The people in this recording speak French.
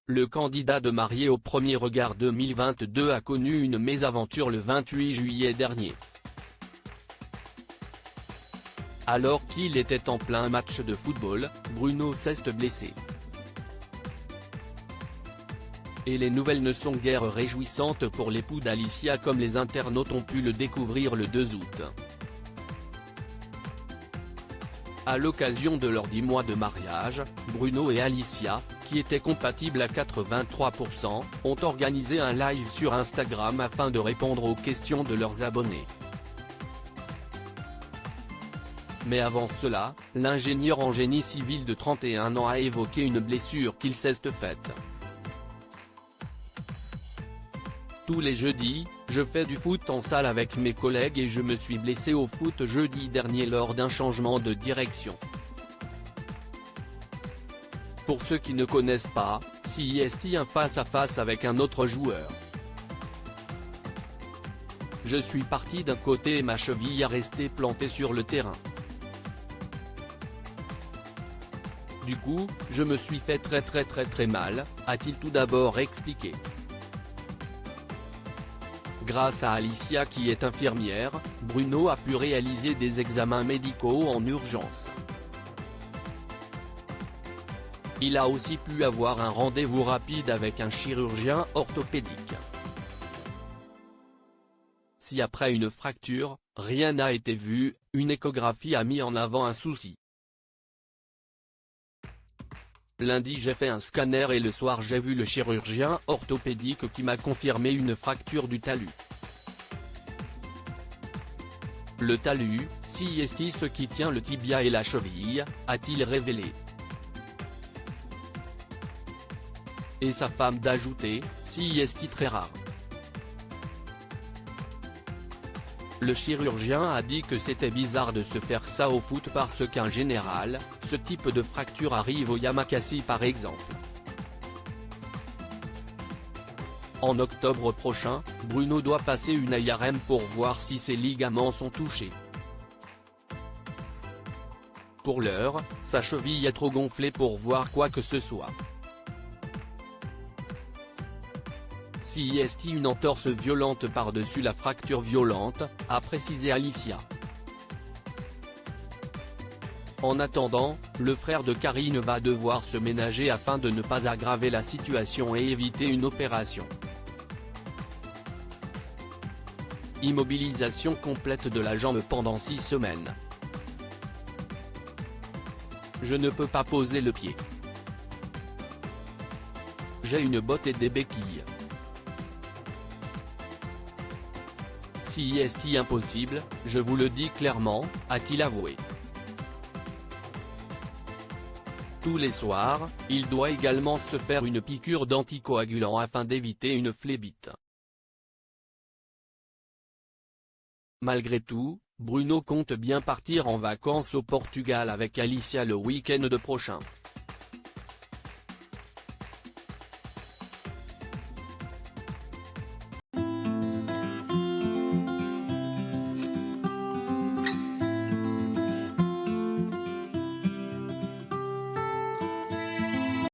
Le candidat de Marié au premier regard 2022 a connu une mésaventure le 28 juillet dernier. Alors qu'il était en plein match de football, Bruno s'est blessé. Et les nouvelles ne sont guère réjouissantes pour l'époux d'Alicia comme les internautes ont pu le découvrir le 2 août. À l'occasion de leurs 10 mois de mariage, Bruno et Alicia, qui étaient compatibles à 83%, ont organisé un live sur Instagram afin de répondre aux questions de leurs abonnés. Mais avant cela, l'ingénieur en génie civil de 31 ans a évoqué une blessure qu'il s'est faite. Tous les jeudis, je fais du foot en salle avec mes collègues et je me suis blessé au foot jeudi dernier lors d'un changement de direction. Pour ceux qui ne connaissent pas, c'est un face-à-face avec un autre joueur. Je suis parti d'un côté et ma cheville a resté plantée sur le terrain. Du coup, je me suis fait très mal, a-t-il tout d'abord expliqué. Grâce à Alicia qui est infirmière, Bruno a pu réaliser des examens médicaux en urgence. Il a aussi pu avoir un rendez-vous rapide avec un chirurgien orthopédique. Si après une fracture, rien n'a été vu, une échographie a mis en avant un souci. Lundi j'ai fait un scanner et le soir j'ai vu le chirurgien orthopédique qui m'a confirmé une fracture du talus. Le talus, c'est ce qui tient le tibia et la cheville, a-t-il révélé. Et sa femme d'ajouter, c'est très rare. Le chirurgien a dit que c'était bizarre de se faire ça au foot parce qu'en général, ce type de fracture arrive au Yamakasi par exemple. En octobre prochain, Bruno doit passer une IRM pour voir si ses ligaments sont touchés. Pour l'heure, sa cheville est trop gonflée pour voir quoi que ce soit. C'est une entorse violente par-dessus la fracture violente, a précisé Alicia. En attendant, le frère de Karine va devoir se ménager afin de ne pas aggraver la situation et éviter une opération. Immobilisation complète de la jambe pendant 6 semaines. Je ne peux pas poser le pied. J'ai une botte et des béquilles. C'est impossible, je vous le dis clairement, a-t-il avoué. Tous les soirs, il doit également se faire une piqûre d'anticoagulant afin d'éviter une phlébite. Malgré tout, Bruno compte bien partir en vacances au Portugal avec Alicia le week-end prochain.